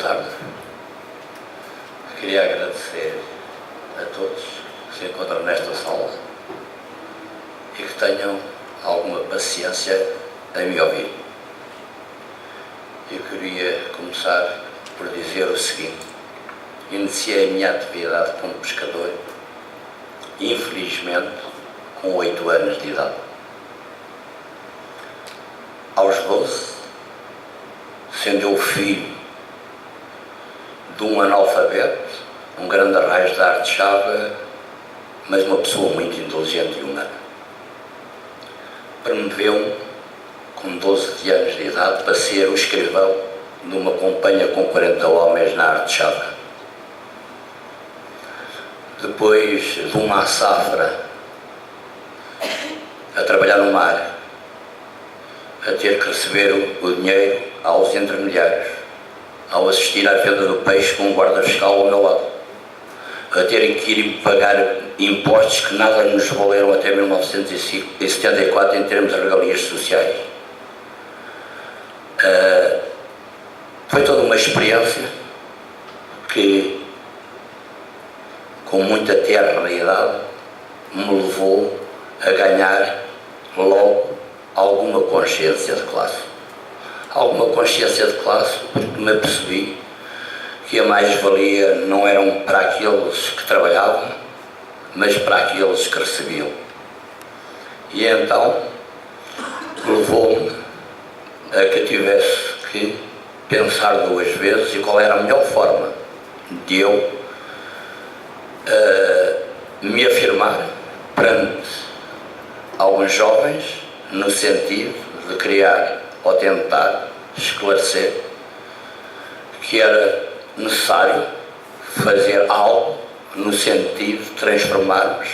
tarde. Queria agradecer a todos que se encontram nesta sala e que tenham alguma paciência a me ouvir. Eu queria começar por dizer o seguinte: iniciei a minha atividade como pescador, infelizmente, com 8 anos de idade. Aos 12, sendo eu filho de um analfabeto, um grande arraio de arte-chave, mas uma pessoa muito inteligente e humana, promoveu-me, com 12 anos de idade, para ser o escrivão de uma companhia com 40 homens na arte-chave. Depois de uma safra a trabalhar no mar, a ter que receber o dinheiro aos intermediários, ao assistir à venda do peixe com um guarda fiscal ao meu lado, a terem que ir pagar impostos que nada nos valeram até 1974 em termos de regalias sociais. Foi toda uma experiência que, com muita teatralidade, me levou a ganhar logo alguma consciência de classe. Alguma consciência de classe, porque me apercebi que a mais-valia não eram para aqueles que trabalhavam, mas para aqueles que recebiam. E então levou-me a que tivesse que pensar 2 vezes e qual era a melhor forma de eu me afirmar perante alguns jovens, no sentido de criar ou tentar esclarecer que era necessário fazer algo no sentido de transformarmos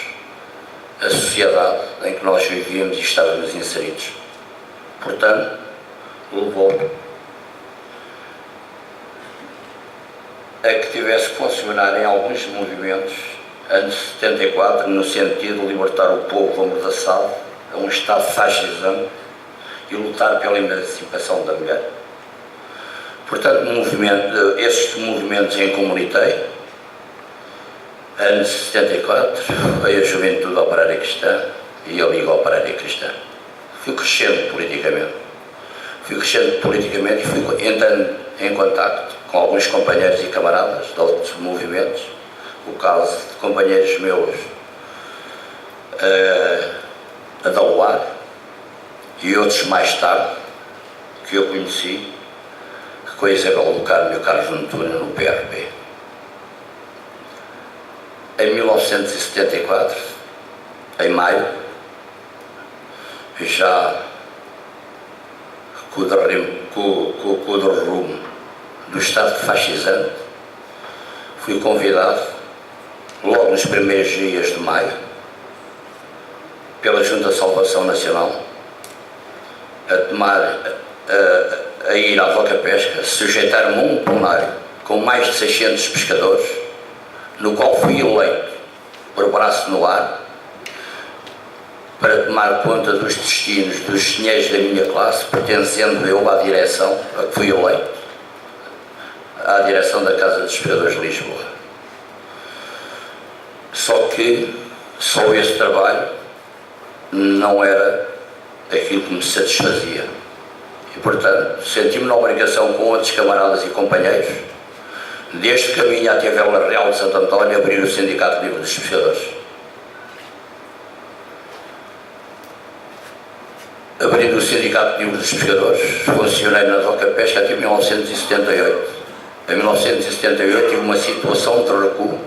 a sociedade em que nós vivíamos e estávamos inseridos. Portanto, levou-me a que tivesse que funcionar em alguns movimentos antes de 74, no sentido de libertar o povo amordaçado a um Estado fascisante e lutar pela emancipação da mulher. Portanto, estes movimentos em que eu militei, antes de 74, foi a Juventude Operária Cristã e a Liga Operária Cristã. Fui crescendo politicamente e fui entrando em contacto com alguns companheiros e camaradas de outros movimentos, o caso de companheiros meus a da UAR e outros mais tarde que eu conheci, que com a Isabel do Carmo e o Carlos Antunes no PRP. Em 1974, em maio, já com o derrume do Estado fascisante, fui convidado, logo nos primeiros dias de maio, pela Junta de Salvação Nacional, a ir à Roca Pesca, sujeitar-me a um plenário com mais de 600 pescadores, no qual fui eleito por braço no ar, para tomar conta dos destinos dos senhores da minha classe, pertencendo eu à direção, a que fui eleito, à direção da Casa dos Pescadores de Lisboa. Só que só esse trabalho não era aquilo que me satisfazia. E, portanto, senti-me na obrigação, com outros camaradas e companheiros, deste caminho até a Vila Real de Santo António, abrir o Sindicato Livre dos Pescadores. Abrindo o Sindicato Livre dos Pescadores, funcionei na Roca Pesca até 1978. Em 1978 tive uma situação de recuo,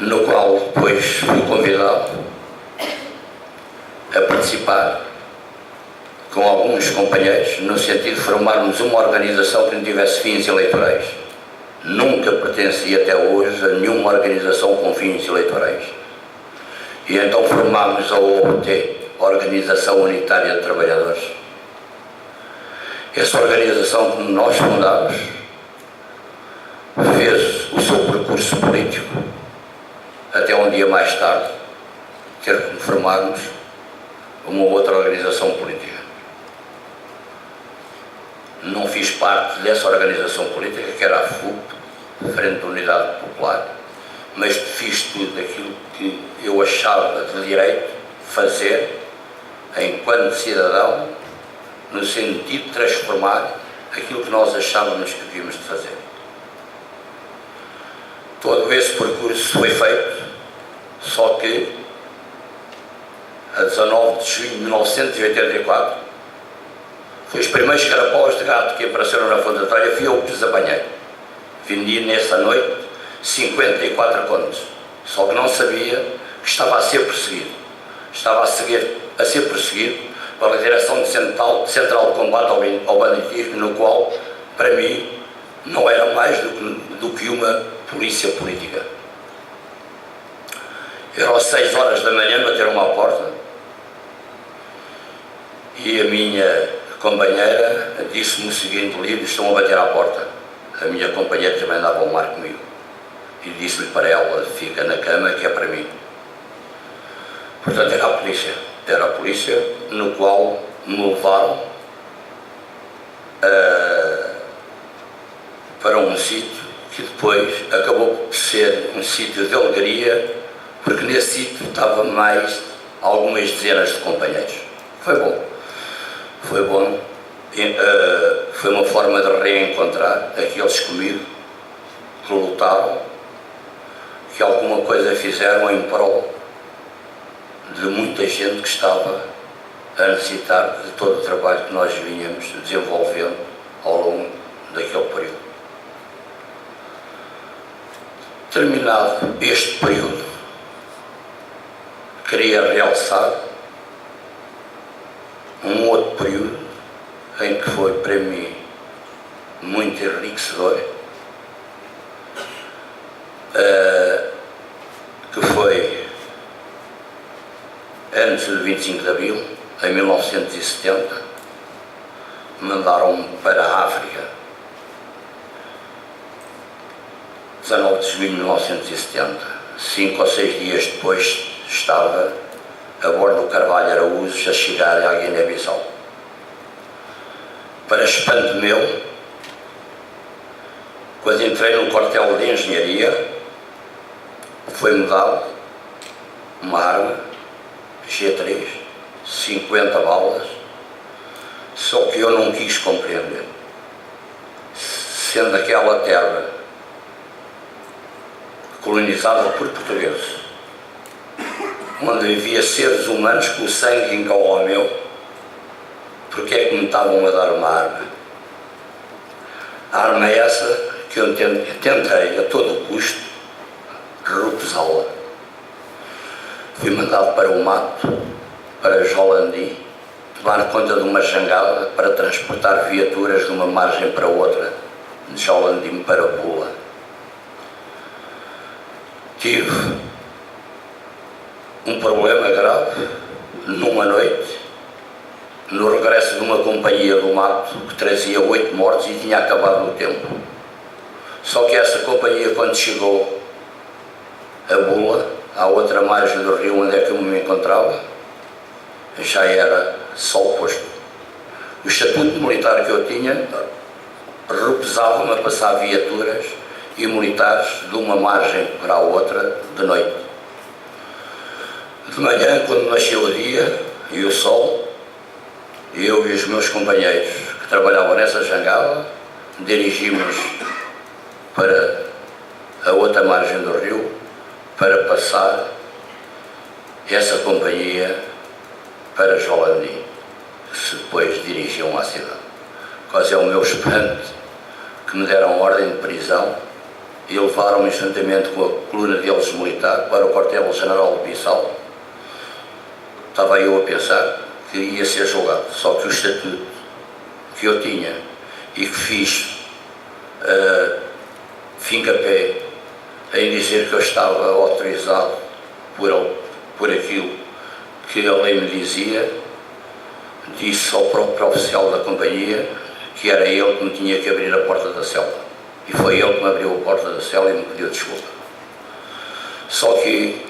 no qual depois fui convidado a participar com alguns companheiros, no sentido de formarmos uma organização que não tivesse fins eleitorais. Nunca pertenci até hoje a nenhuma organização com fins eleitorais. E então formámos a OUT, Organização Unitária de Trabalhadores. Essa organização que nós fundámos fez o seu percurso político até um dia mais tarde ter que formarmos uma outra organização política. não fiz parte dessa organização política que era a FUP, Frente da Unidade Popular, mas fiz tudo aquilo que eu achava de direito fazer enquanto cidadão, no sentido de transformar aquilo que nós achávamos que devíamos de fazer. Todo esse percurso foi feito, só que a 19 de junho de 1984 foi os primeiros carapós de gato que apareceram na fundatória, fui eu que os apanhei. Vendi nessa noite 54 contos, só que não sabia que estava a ser perseguido. Estava a ser perseguido pela Direção Central de Combate ao Banditismo, no qual, para mim, não era mais do que uma polícia política. Eram às 6 horas da manhã, bateram à porta e a minha companheira disse-me o seguinte: livre, estão a bater à porta. A minha companheira também andava ao mar comigo e disse-lhe para ela: fica na cama que é para mim. Portanto, era a polícia no qual me levaram para um sítio que depois acabou por ser um sítio de alegria, porque nesse sítio estava mais algumas dezenas de companheiros. Foi bom, foi uma forma de reencontrar aqueles comigo que lutavam, que alguma coisa fizeram em prol de muita gente que estava a necessitar de todo o trabalho que nós vínhamos desenvolvendo ao longo daquele período. Terminado este período, queria realçar um outro período em que foi para mim muito enriquecedor, que foi antes do 25 de Abril, em 1970, mandaram-me para a África. 19 de junho de 1970, 5 ou 6 dias depois, estava a bordo do Carvalho Araújo a chegar à Guiné-Bissau. Para espanto meu, quando entrei no quartel de engenharia, foi-me dado uma arma G3, 50 balas, só que eu não quis compreender. Sendo aquela terra colonizada por portugueses, onde havia seres humanos com o sangue igual ao meu, porque é que me estavam a dar uma arma? A arma é essa que eu tentei a todo custo recusá-la. Fui mandado para o mato, para Jolandi, tomar conta de uma jangada para transportar viaturas de uma margem para outra, de Jolandi para Bula. Tive um problema grave numa noite, no regresso de uma companhia do mato que trazia 8 mortos e tinha acabado o tempo. Só que essa companhia, quando chegou a Bula, à outra margem do rio onde é que eu me encontrava, já era sol posto. O estatuto militar que eu tinha recusava-me a passar viaturas e militares de uma margem para a outra de noite. De manhã, quando nasceu o dia e o sol, eu e os meus companheiros que trabalhavam nessa jangada dirigimos para a outra margem do rio para passar essa companhia para Jolandi, que se depois dirigiam à cidade. Quase é o meu espanto que me deram ordem de prisão e levaram-me juntamente com a coluna deles militar para o quartel-general de Bissau. Estava eu a pensar que ia ser julgado, só que o estatuto que eu tinha e que fiz fim-capé em dizer que eu estava autorizado por aquilo que a lei me dizia, disse ao próprio oficial da companhia que era ele que me tinha que abrir a porta da cela. E foi ele que me abriu a porta da cela e me pediu desculpa. Só que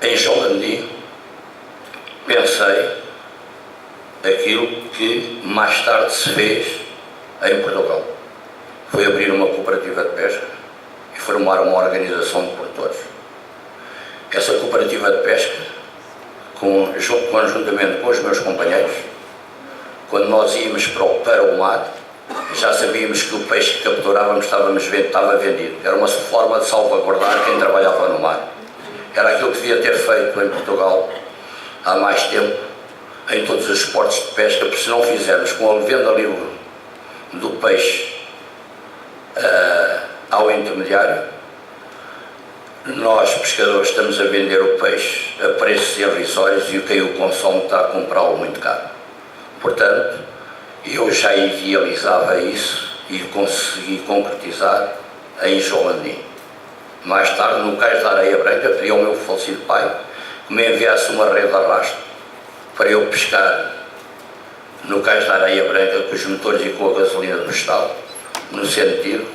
em Jolandi pensei aquilo que mais tarde se fez em Portugal. Foi abrir uma cooperativa de pesca e formar uma organização de produtores. Essa cooperativa de pesca, conjuntamente com os meus companheiros, quando nós íamos para o mar, já sabíamos que o peixe que capturávamos estava vendido. Era uma forma de salvaguardar quem trabalhava no mar. Era aquilo que devia ter feito em Portugal há mais tempo, em todos os esportes de pesca, porque se não fizermos com a venda livre do peixe ao intermediário, nós, pescadores, estamos a vender o peixe a preços irrisórios e quem o consome está a comprá-lo muito caro. Portanto, eu já idealizava isso e consegui concretizar em Jolandim. Mais tarde, no Cais da Areia Branca, pedi ao meu falecido pai que me enviasse uma rede de arrasto para eu pescar no Cais da Areia Branca com os motores e com a gasolina do Estado, no sentido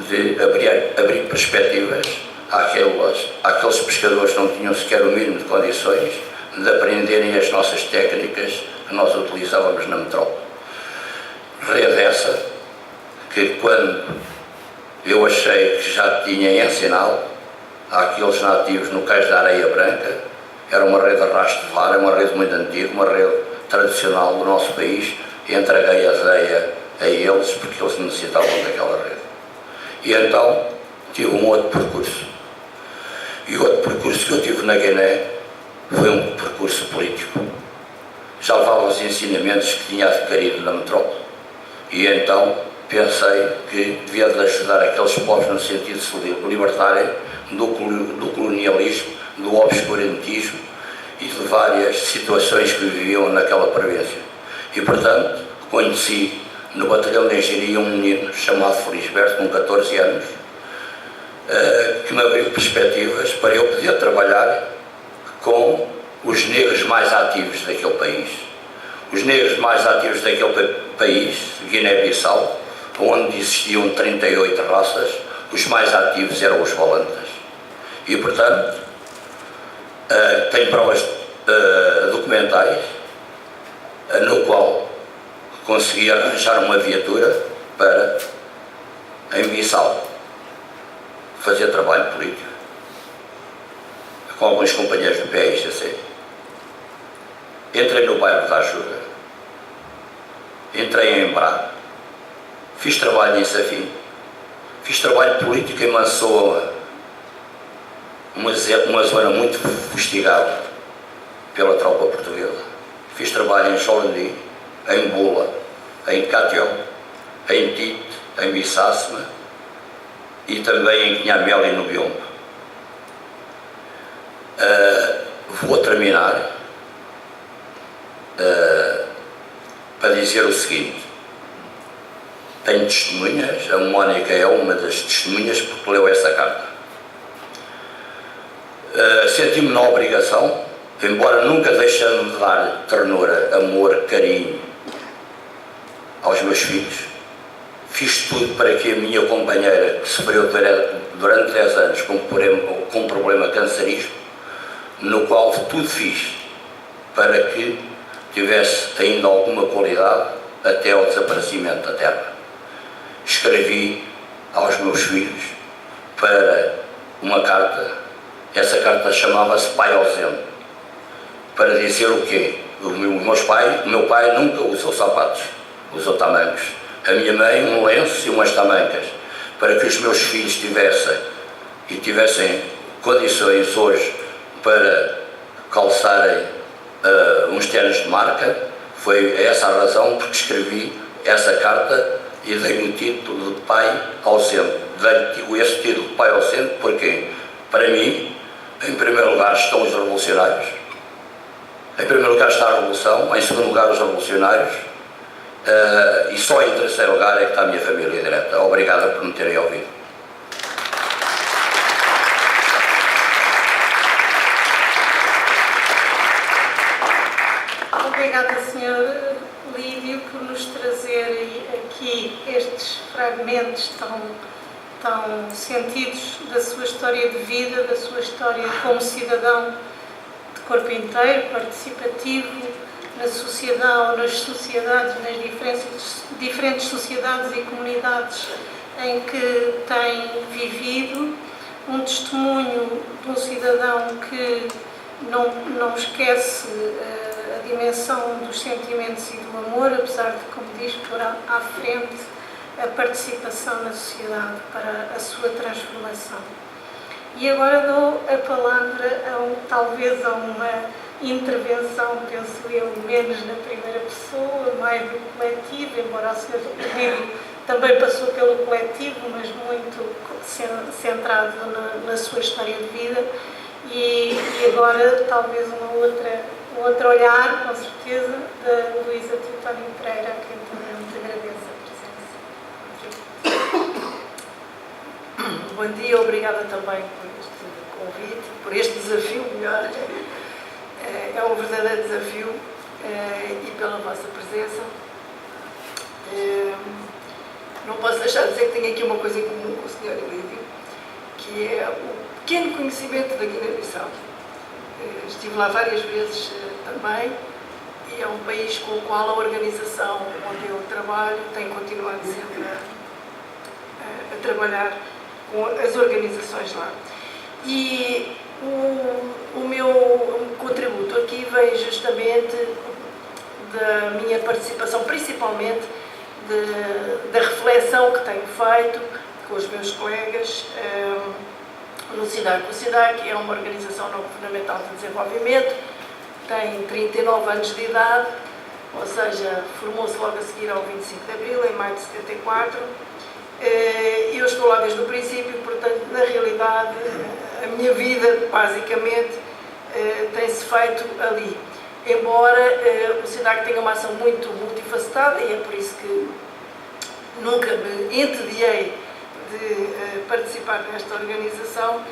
de abrir perspectivas àqueles pescadores que não tinham sequer o mínimo de condições de aprenderem as nossas técnicas que nós utilizávamos na metrópole. Rede essa que, quando eu achei que já tinha ensinado àqueles nativos no Cais da Areia Branca, era uma rede de arrasto de vara, uma rede muito antiga, uma rede tradicional do nosso país, e entreguei a ideia a eles porque eles necessitavam daquela rede. E então tive um outro percurso. E o outro percurso que eu tive na Guiné foi um percurso político. Já levava os ensinamentos que tinha adquirido na metrópole. E então pensei que devia de ajudar aqueles povos no sentido de se libertarem do colonialismo, do obscurantismo e de várias situações que viviam naquela província. E, portanto, conheci no batalhão de engenharia um menino chamado Felisberto, com 14 anos, que me abriu perspectivas para eu poder trabalhar com os negros mais ativos daquele país. Os negros mais ativos daquele país, Guiné-Bissau, onde existiam 38 raças, os mais ativos eram os Walantas. E, portanto, tenho provas documentais no qual consegui arranjar uma viatura para, em Bissau, fazer trabalho político com alguns companheiros do PSC. Entrei no bairro da Ajuda, entrei em Braga, fiz trabalho em Safim, fiz trabalho político em Mansoa, uma zona muito fustigada pela tropa portuguesa. Fiz trabalho em Jolandim, em Bula, em Catió, em Tite, em Bissásima e também em Quinhamel e no Biombo. Vou terminar para dizer o seguinte: tenho testemunhas, a Mónica é uma das testemunhas porque leu essa carta. Senti-me na obrigação, embora nunca deixando de dar ternura, amor, carinho aos meus filhos, fiz tudo para que a minha companheira, que sofreu durante 10 anos com problema cancerígeno, no qual tudo fiz para que tivesse ainda alguma qualidade até ao desaparecimento da terra. Escrevi aos meus filhos para uma carta. Essa carta chamava-se Pai Ausente, para dizer o quê? O meu pai nunca usou sapatos, usou tamancos. A minha mãe um lenço e umas tamancas, para que os meus filhos tivessem condições hoje para calçarem uns ténis de marca. Foi essa a razão porque escrevi essa carta e dei-lhe o título de Pai Ausente. Dei-lhe esse título de Pai Ausente porque, para mim, em primeiro lugar estão os revolucionários, em primeiro lugar está a Revolução, em segundo lugar os revolucionários, e só em terceiro lugar é que está a minha família direta. Obrigado por me terem ouvido. Obrigada, Sr. Lídio, por nos trazer aqui estes fragmentos tão sentidos da sua história de vida, da sua história como cidadão de corpo inteiro, participativo, na sociedade ou nas sociedades, nas diferentes sociedades e comunidades em que tem vivido, um testemunho de um cidadão que não esquece a dimensão dos sentimentos e do amor, apesar de, como diz, pôr à frente a participação na sociedade para a sua transformação. E agora dou a palavra talvez a uma intervenção, penso eu, menos na primeira pessoa, mais do coletivo, embora o Sr. Lídio também passou pelo coletivo, mas muito centrado na sua história de vida. E agora talvez um outro olhar, com certeza, da Luísa Teotónio Pereira, a quem também muito agradeço a presença. Bom dia, obrigada também por este convite, por este desafio, melhor. É um verdadeiro desafio e pela vossa presença. Não posso deixar de dizer que tenho aqui uma coisa em comum com o Sr. Lídio, que é o pequeno conhecimento da Guiné-Bissau. Estive lá várias vezes também e é um país com o qual a organização onde eu trabalho tem continuado sempre a trabalhar com as organizações lá. E o meu contributo aqui vem justamente da minha participação, principalmente da reflexão que tenho feito com os meus colegas no SIDAC. O SIDAC é uma organização não governamental de desenvolvimento, tem 39 anos de idade, ou seja, formou-se logo a seguir ao 25 de Abril, em maio de 74. Eu estou lá desde o princípio, portanto, na realidade, a minha vida, basicamente, tem-se feito ali. Embora o SIDAC tenha uma ação muito multifacetada, e é por isso que nunca me entediei de participar nesta organização,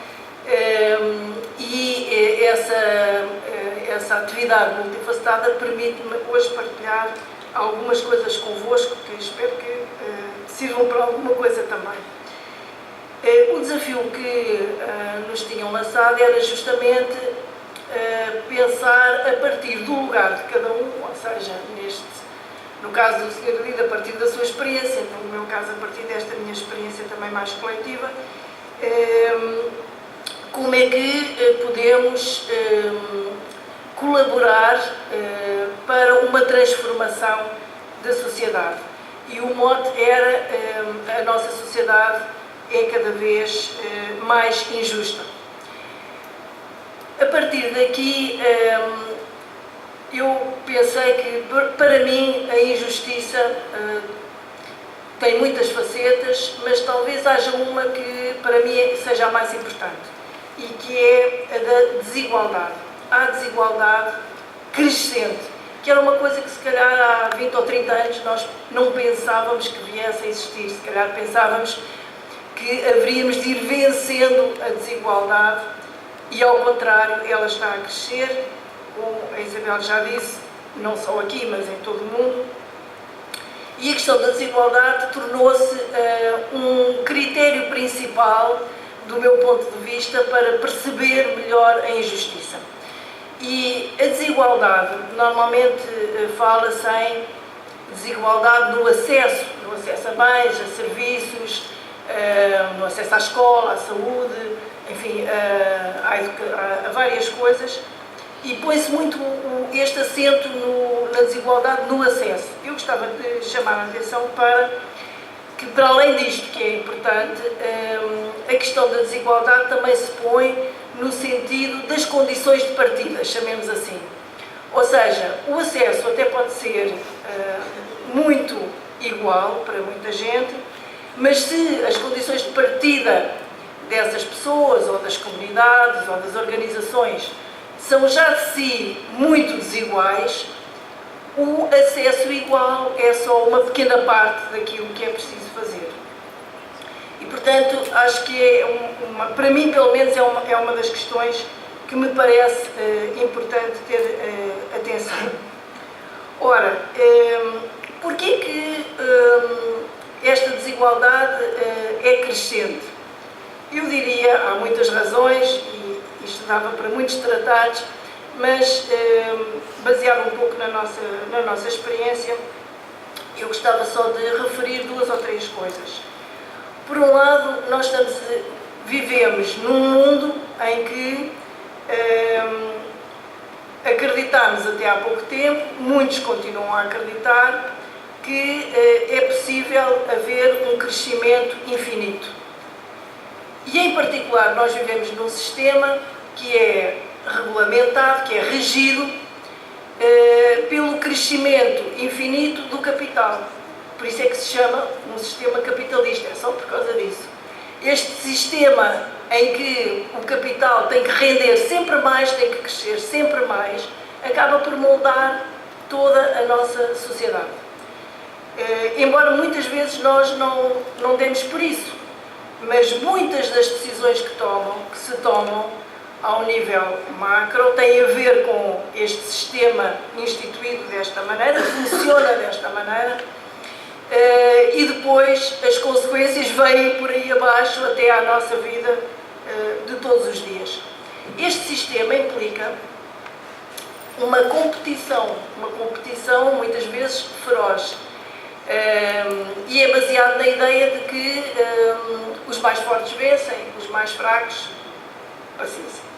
e essa atividade multifacetada permite-me hoje partilhar algumas coisas convosco, que espero que sirvam para alguma coisa também. O desafio que nos tinham lançado era justamente pensar a partir do lugar de cada um, ou seja, no caso do Sr. Lídio, a partir da sua experiência, no meu caso, a partir desta minha experiência também mais coletiva, como é que podemos colaborar para uma transformação da sociedade. E o mote era a nossa sociedade é cada vez mais injusta. A partir daqui, eu pensei que, para mim, a injustiça tem muitas facetas, mas talvez haja uma que, para mim, seja a mais importante, e que é a da desigualdade. Há desigualdade crescente, que era uma coisa que, se calhar, há 20 ou 30 anos nós não pensávamos que viesse a existir. Se calhar pensávamos que haveríamos de ir vencendo a desigualdade e, ao contrário, ela está a crescer, como a Isabel já disse, não só aqui, mas em todo o mundo. E a questão da desigualdade tornou-se um critério principal, do meu ponto de vista, para perceber melhor a injustiça. E a desigualdade, normalmente fala-se em desigualdade no acesso a bens, a serviços, no acesso à escola, à saúde, enfim, a várias coisas, e põe-se muito este acento na desigualdade no acesso. Eu gostava de chamar a atenção para que, para além disto que é importante, a questão da desigualdade também se põe no sentido das condições de partida, chamemos assim. Ou seja, o acesso até pode ser muito igual para muita gente, mas se as condições de partida dessas pessoas, ou das comunidades, ou das organizações, são já de si muito desiguais, o acesso igual é só uma pequena parte daquilo que é preciso fazer. E, portanto, acho que para mim, pelo menos, é uma das questões que me parece importante ter atenção. Ora, porquê que esta desigualdade é crescente? Eu diria, há muitas razões, e isto dava para muitos tratados, mas baseado um pouco na nossa experiência, eu gostava só de referir 2 ou 3 coisas. Por um lado, nós vivemos num mundo em que acreditámos até há pouco tempo, muitos continuam a acreditar, que é possível haver um crescimento infinito. E, em particular, nós vivemos num sistema que é regulamentado, que é regido pelo crescimento infinito do capital. Por isso é que se chama um sistema capitalista, é só por causa disso. Este sistema em que o capital tem que render sempre mais, tem que crescer sempre mais, acaba por moldar toda a nossa sociedade. Embora muitas vezes nós não demos por isso, mas muitas das decisões que se tomam ao nível macro têm a ver com este sistema instituído desta maneira, funciona desta maneira, e depois as consequências vêm por aí abaixo até à nossa vida de todos os dias. Este sistema implica uma competição muitas vezes feroz, e é baseado na ideia de que os mais fortes vencem, os mais fracos paciência.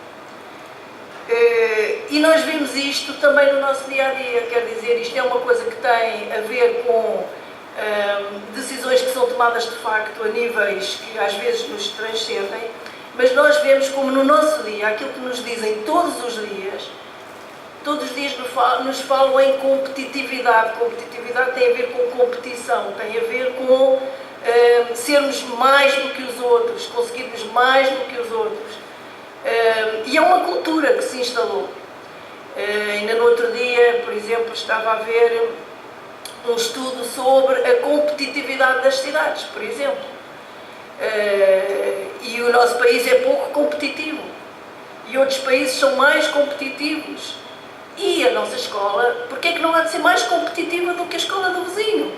E nós vimos isto também no nosso dia-a-dia, quer dizer, isto é uma coisa que tem a ver com decisões que são tomadas de facto a níveis que às vezes nos transcendem, mas nós vemos como no nosso dia, aquilo que nos dizem todos os dias nos falam em competitividade. Competitividade tem a ver com competição, tem a ver com sermos mais do que os outros, conseguirmos mais do que os outros. E é uma cultura que se instalou. Ainda no outro dia, por exemplo, estava a ver um estudo sobre a competitividade das cidades, por exemplo. E o nosso país é pouco competitivo. E outros países são mais competitivos. E a nossa escola, porque é que não há de ser mais competitiva do que a escola do vizinho?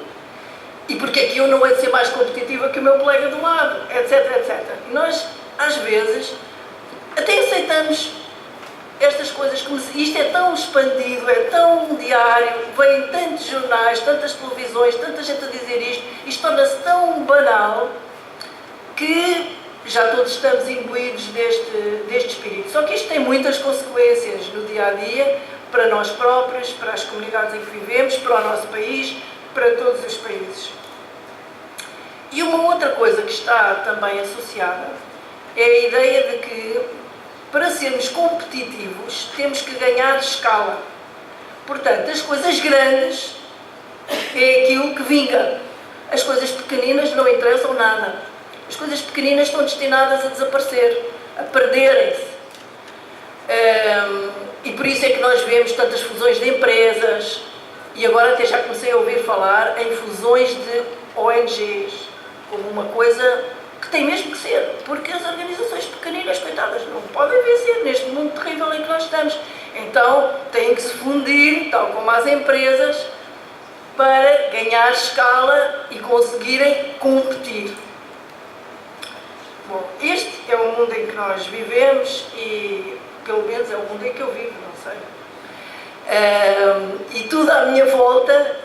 E porque é que eu não hei de ser mais competitiva que o meu colega do lado? Etc, etc. E nós, às vezes, até aceitamos estas coisas, como se isto é tão expandido, é tão diário, vem tantos jornais, tantas televisões, tanta gente a dizer isto torna-se tão banal que já todos estamos imbuídos deste espírito. Só que isto tem muitas consequências no dia-a-dia, para nós próprios, para as comunidades em que vivemos, para o nosso país, para todos os países. E uma outra coisa que está também associada é a ideia de que, para sermos competitivos, temos que ganhar escala. Portanto, as coisas grandes é aquilo que vinga. As coisas pequeninas não interessam nada. As coisas pequeninas estão destinadas a desaparecer, a perderem-se. E por isso é que nós vemos tantas fusões de empresas, e agora até já comecei a ouvir falar em fusões de ONGs, como uma coisa que tem mesmo que ser, porque as organizações pequeninas, coitadas, não podem vencer neste mundo terrível em que nós estamos. Então têm que se fundir, tal como as empresas, para ganhar escala e conseguirem competir. Bom, este é o mundo em que nós vivemos e, pelo menos, é o mundo em que eu vivo, não sei. E tudo à minha volta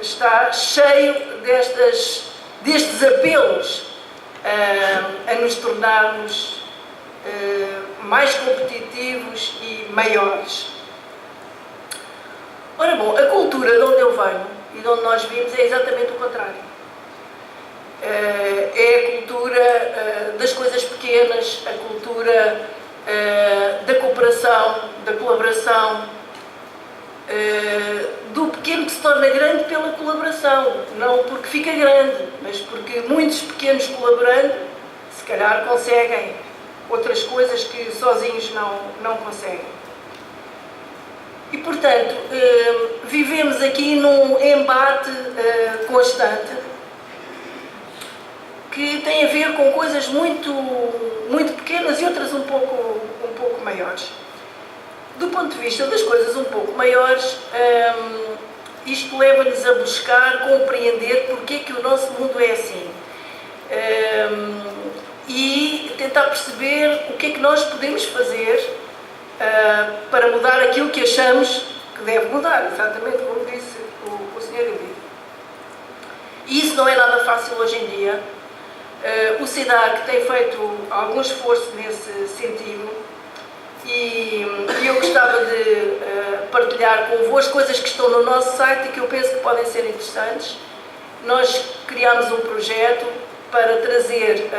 está cheio destes apelos a nos tornarmos mais competitivos e maiores. Ora bom, a cultura de onde eu venho e de onde nós vimos é exatamente o contrário. É a cultura das coisas pequenas, a cultura da cooperação, da colaboração, do pequeno que se torna grande pela colaboração, não porque fica grande, mas porque muitos pequenos colaborando, se calhar conseguem outras coisas que sozinhos não conseguem. E, portanto, vivemos aqui num embate constante que tem a ver com coisas muito, muito pequenas e outras um pouco maiores. Do ponto de vista das coisas um pouco maiores, isto leva-nos a buscar compreender porque é que o nosso mundo é assim. E tentar perceber o que é que nós podemos fazer para mudar aquilo que achamos que deve mudar, exatamente como disse o Sr. David. E isso não é nada fácil hoje em dia. O SIDAC tem feito algum esforço nesse sentido e eu gostava de partilhar convosco coisas que estão no nosso site e que eu penso que podem ser interessantes. Nós criámos um projeto para trazer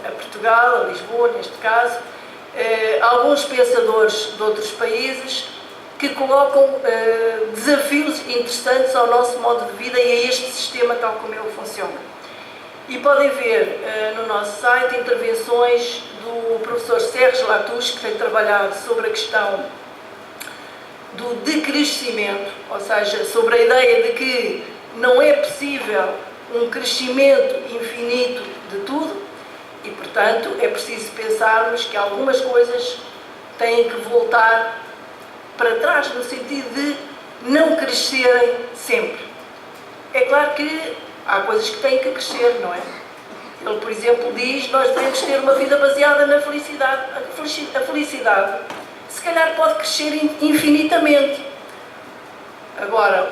a Portugal, a Lisboa neste caso, alguns pensadores de outros países que colocam desafios interessantes ao nosso modo de vida e a este sistema tal como ele funciona. E podem ver no nosso site intervenções do professor Serge Latouche, que tem trabalhado sobre a questão do decrescimento, ou seja, sobre a ideia de que não é possível um crescimento infinito de tudo e, portanto, é preciso pensarmos que algumas coisas têm que voltar para trás, no sentido de não crescerem sempre. É claro que há coisas que têm que crescer, não é? Ele, por exemplo, diz que nós devemos ter uma vida baseada na felicidade. A felicidade, se calhar, pode crescer infinitamente. Agora,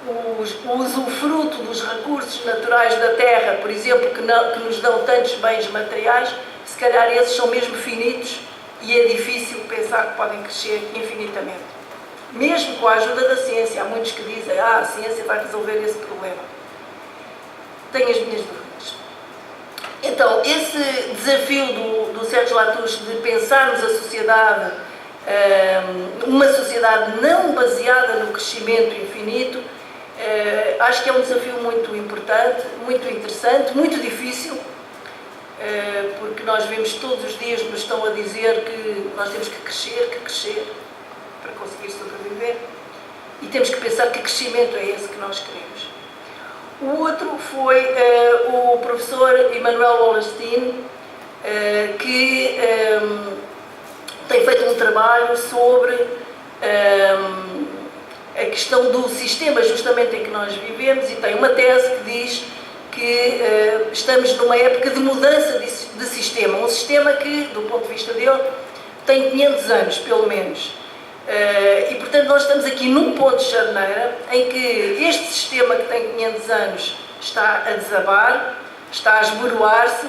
o usufruto dos recursos naturais da Terra, por exemplo, que nos dão tantos bens materiais, se calhar esses são mesmo finitos e é difícil pensar que podem crescer infinitamente. Mesmo com a ajuda da ciência, há muitos que dizem que a ciência vai resolver esse problema. Tenho as minhas dúvidas. Então, esse desafio do Serge Latouche de pensarmos a sociedade, uma sociedade não baseada no crescimento infinito, acho que é um desafio muito importante, muito interessante, muito difícil, porque nós vemos todos os dias nos estão a dizer que nós temos que crescer para conseguir sobreviver e temos que pensar que crescimento é esse que nós queremos. O outro foi o professor Emanuel Wallerstein, que tem feito um trabalho sobre a questão do sistema justamente em que nós vivemos e tem uma tese que diz que estamos numa época de mudança de sistema, um sistema que, do ponto de vista dele, tem 500 anos, pelo menos. E, portanto, nós estamos aqui num ponto de charneira em que este sistema que tem 500 anos está a desabar, está a esboroar-se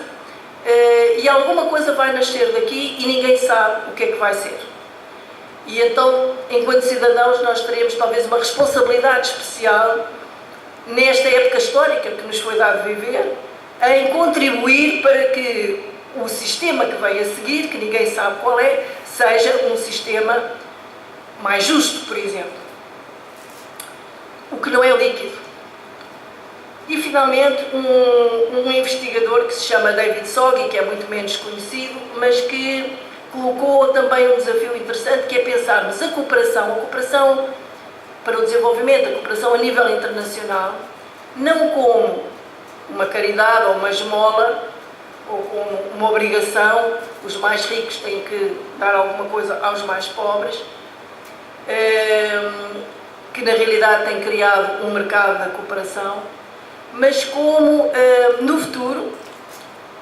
e alguma coisa vai nascer daqui e ninguém sabe o que é que vai ser. E então, enquanto cidadãos, nós teremos talvez uma responsabilidade especial nesta época histórica que nos foi dado viver, em contribuir para que o sistema que vem a seguir, que ninguém sabe qual é, seja um sistema mais justo, por exemplo. O que não é líquido. E, finalmente, um investigador que se chama David Soggy, que é muito menos conhecido, mas que colocou também um desafio interessante, que é pensarmos a cooperação para o desenvolvimento, a cooperação a nível internacional, não como uma caridade ou uma esmola, ou como uma obrigação, os mais ricos têm que dar alguma coisa aos mais pobres, que na realidade tem criado um mercado da cooperação, mas como no futuro,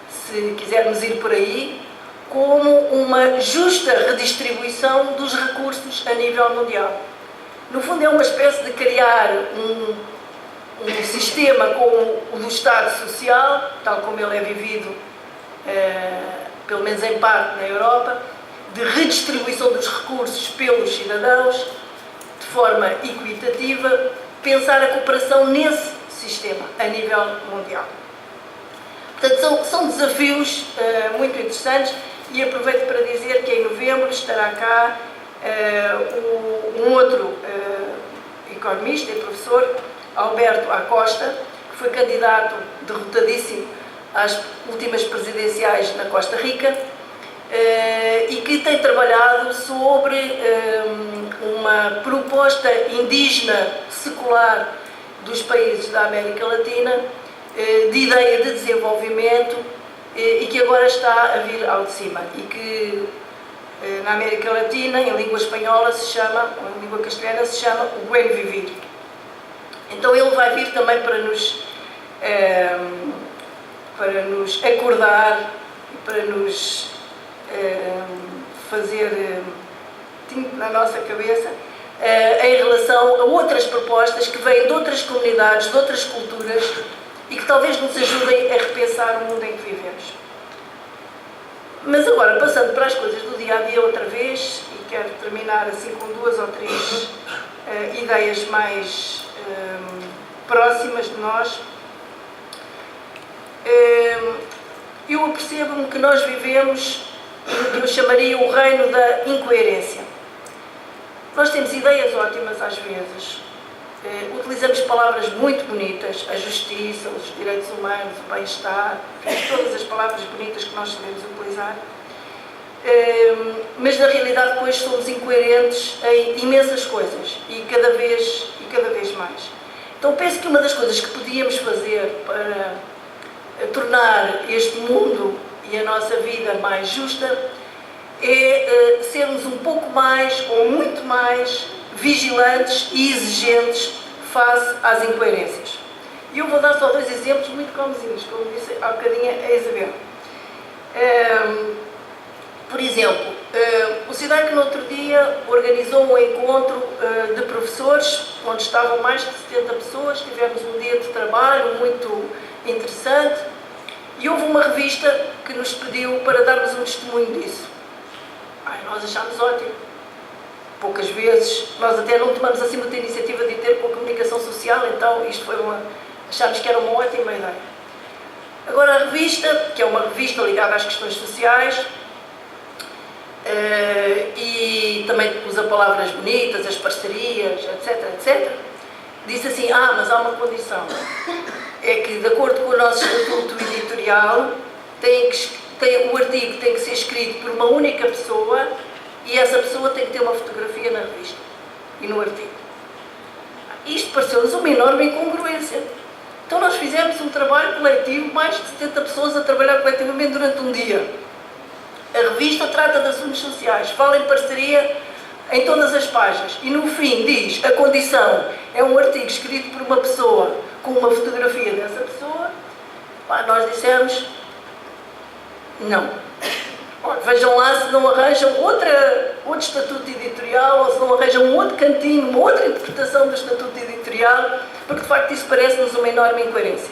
se quisermos ir por aí, como uma justa redistribuição dos recursos a nível mundial. No fundo é uma espécie de criar um sistema como o do Estado Social, tal como ele é vivido, pelo menos em parte na Europa, de redistribuição dos recursos pelos cidadãos, de forma equitativa, pensar a cooperação nesse sistema, a nível mundial. Portanto, são desafios muito interessantes e aproveito para dizer que em novembro estará cá um outro economista e professor, Alberto Acosta, que foi candidato derrotadíssimo às últimas presidenciais na Costa Rica, e que tem trabalhado sobre uma proposta indígena secular dos países da América Latina, de ideia de desenvolvimento, e que agora está a vir ao de cima, e que na América Latina, em língua espanhola se chama, ou em língua castelhana se chama o Buen Vivir. Então ele vai vir também para nos acordar, para nos fazer tinto na nossa cabeça em relação a outras propostas que vêm de outras comunidades, de outras culturas e que talvez nos ajudem a repensar o mundo em que vivemos. Mas agora, passando para as coisas do dia-a-dia outra vez, e quero terminar assim com 2 ou 3 ideias mais próximas de nós, eu apercebo-me que nós vivemos o que eu chamaria o reino da incoerência. Nós temos ideias ótimas às vezes, utilizamos palavras muito bonitas, a justiça, os direitos humanos, o bem-estar, todas as palavras bonitas que nós sabemos utilizar, mas na realidade depois somos incoerentes em imensas coisas e cada vez mais. Então penso que uma das coisas que podíamos fazer para tornar este mundo e a nossa vida mais justa é sermos um pouco mais ou muito mais vigilantes e exigentes face às incoerências. E eu vou dar só 2 exemplos muito comezinhos, como disse há bocadinho a Isabel. Por exemplo, o SIDAC no outro dia organizou um encontro de professores, onde estavam mais de 70 pessoas, tivemos um dia de trabalho muito interessante e houve uma revista que nos pediu para darmos um testemunho disso. Nós achámos ótimo. Poucas vezes, nós até não tomamos assim muita iniciativa de ter com a comunicação social, então isto foi achámos que era uma ótima ideia. Agora a revista, que é uma revista ligada às questões sociais, e também usa palavras bonitas, as parcerias, etc, disse assim, mas há uma condição, é que de acordo com o nosso estatuto editorial, o artigo tem que ser escrito por uma única pessoa e essa pessoa tem que ter uma fotografia na revista e no artigo. Isto pareceu-nos uma enorme incongruência. Então nós fizemos um trabalho coletivo, mais de 70 pessoas a trabalhar coletivamente durante um dia. A revista trata de assuntos sociais, fala em parceria em todas as páginas e no fim diz, a condição é um artigo escrito por uma pessoa com uma fotografia dessa pessoa. Nós dissemos, não. Vejam lá se não arranjam outro estatuto editorial ou se não arranjam um outro cantinho, uma outra interpretação do estatuto editorial, porque de facto isso parece-nos uma enorme incoerência.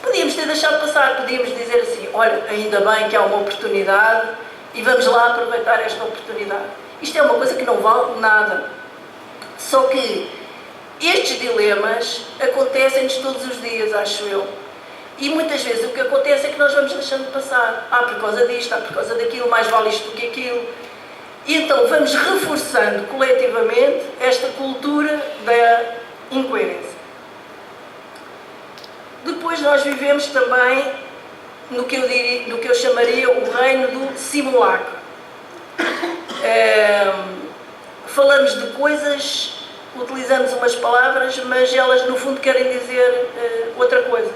Podíamos ter deixado passar, podíamos dizer assim, olha, ainda bem que há uma oportunidade e vamos lá aproveitar esta oportunidade. Isto é uma coisa que não vale nada. Só que estes dilemas acontecem-nos todos os dias, acho eu. E muitas vezes o que acontece é que nós vamos deixando passar. Por causa disto, por causa daquilo, mais vale isto do que aquilo. E então vamos reforçando coletivamente esta cultura da incoerência. Depois nós vivemos também no que eu chamaria o reino do simulacro. Falamos de coisas, utilizamos umas palavras, mas elas no fundo querem dizer outra coisa.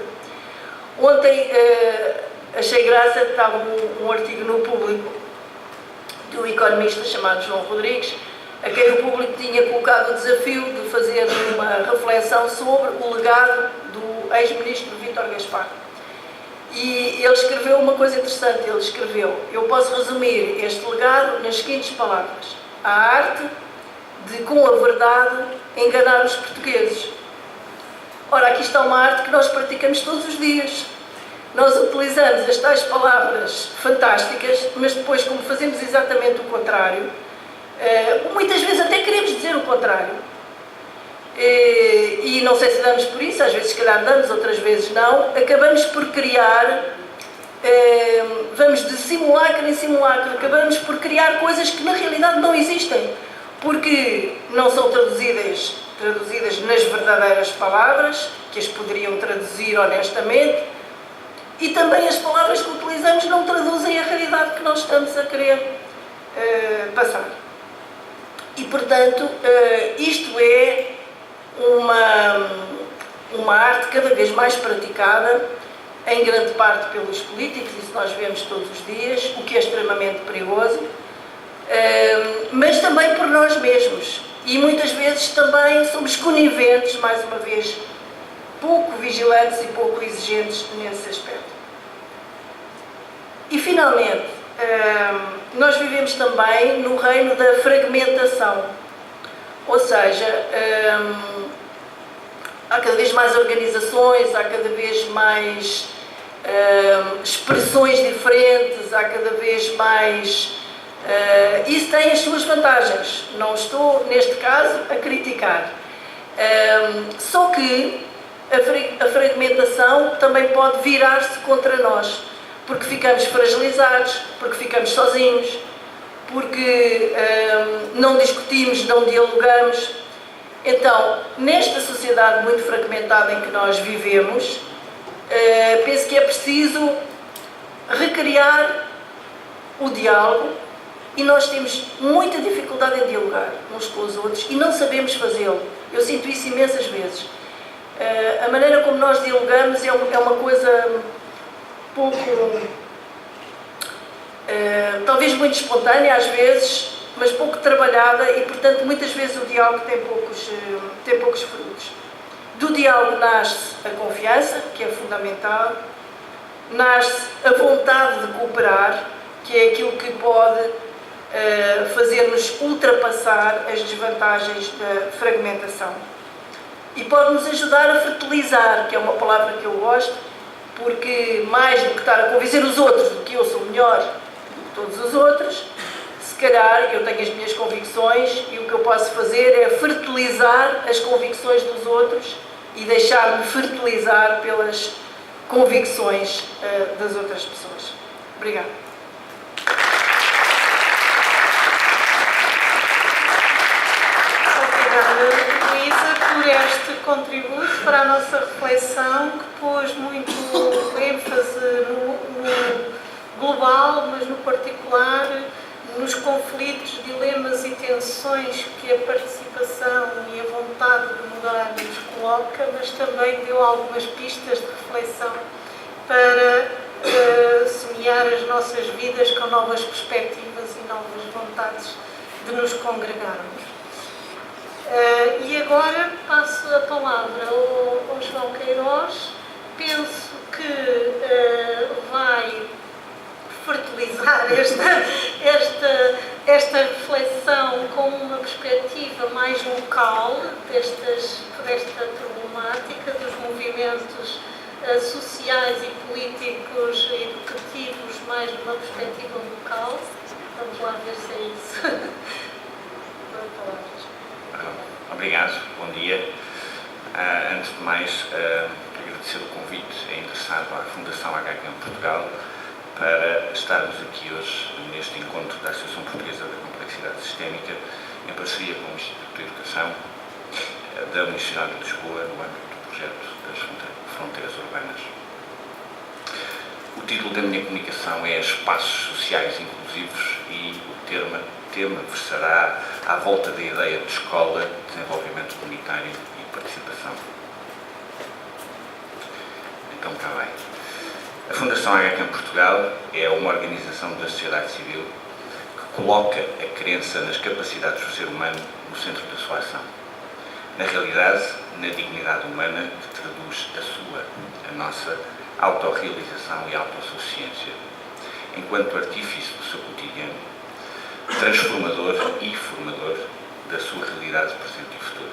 Ontem achei graça, estava um artigo no Público de um economista chamado João Rodrigues, a quem o Público tinha colocado o desafio de fazer uma reflexão sobre o legado do ex-ministro Vítor Gaspar. E ele escreveu uma coisa interessante, ele escreveu, eu posso resumir este legado nas seguintes palavras: a arte de, com a verdade, enganar os portugueses. Ora, aqui está uma arte que nós praticamos todos os dias. Nós utilizamos as tais palavras fantásticas, mas depois, como fazemos exatamente o contrário, muitas vezes até queremos dizer o contrário. E não sei se damos por isso, às vezes se calhar damos, outras vezes não, acabamos por criar, vamos de simulacro em simulacro, acabamos por criar coisas que na realidade não existem, porque não são traduzidas nas verdadeiras palavras, que as poderiam traduzir honestamente, e também as palavras que utilizamos não traduzem a realidade que nós estamos a querer passar. E, portanto, isto é uma arte cada vez mais praticada, em grande parte pelos políticos, isso nós vemos todos os dias, o que é extremamente perigoso, mas também por nós mesmos. E muitas vezes também somos coniventes, mais uma vez, pouco vigilantes e pouco exigentes nesse aspecto. E, finalmente, nós vivemos também no reino da fragmentação, ou seja, há cada vez mais organizações, há cada vez mais expressões diferentes, há cada vez mais... isso tem as suas vantagens, não estou, neste caso, a criticar. Só que a fragmentação também pode virar-se contra nós, porque ficamos fragilizados, porque ficamos sozinhos, porque não discutimos, não dialogamos. Então, nesta sociedade muito fragmentada em que nós vivemos, penso que é preciso recriar o diálogo, e nós temos muita dificuldade em dialogar uns com os outros e não sabemos fazê-lo. Eu sinto isso imensas vezes. A maneira como nós dialogamos é uma coisa pouco, talvez muito espontânea às vezes, mas pouco trabalhada, e portanto muitas vezes o diálogo tem poucos frutos. Do diálogo nasce a confiança, que é fundamental, nasce a vontade de cooperar, que é aquilo que pode fazer-nos ultrapassar as desvantagens da fragmentação. E pode-nos ajudar a fertilizar, que é uma palavra que eu gosto, porque mais do que estar a convencer os outros de que eu sou melhor do que todos os outros, se calhar eu tenho as minhas convicções e o que eu posso fazer é fertilizar as convicções dos outros e deixar-me fertilizar pelas convicções das outras pessoas. Obrigada. Luísa, por este contributo para a nossa reflexão, que pôs muito ênfase no global, mas no particular, nos conflitos, dilemas e tensões que a participação e a vontade de mudar nos coloca, mas também deu algumas pistas de reflexão para semear as nossas vidas com novas perspectivas e novas vontades de nos congregarmos. E agora passo a palavra ao João Queiroz. Penso que vai fertilizar esta reflexão com uma perspectiva mais local desta problemática dos movimentos sociais e políticos educativos, mais numa perspectiva local. Vamos lá ver se é isso. Obrigado, bom dia. Antes de mais, agradecer o convite interessado à Fundação HQM Portugal para estarmos aqui hoje neste encontro da Associação Portuguesa da Complexidade Sistémica, em parceria com o Instituto de Educação da Universidade de Lisboa, no âmbito do projeto das Fronteiras Urbanas. O título da minha comunicação é Espaços Sociais Inclusivos e o tema versará à volta da ideia de escola, desenvolvimento comunitário e participação. Então, cá vai. A Fundação HQM Portugal é uma organização da sociedade civil que coloca a crença nas capacidades do ser humano no centro da sua ação. Na realidade, na dignidade humana que traduz a nossa autorrealização e autossuficiência, enquanto artífice do seu cotidiano, transformador e formador da sua realidade presente e futura.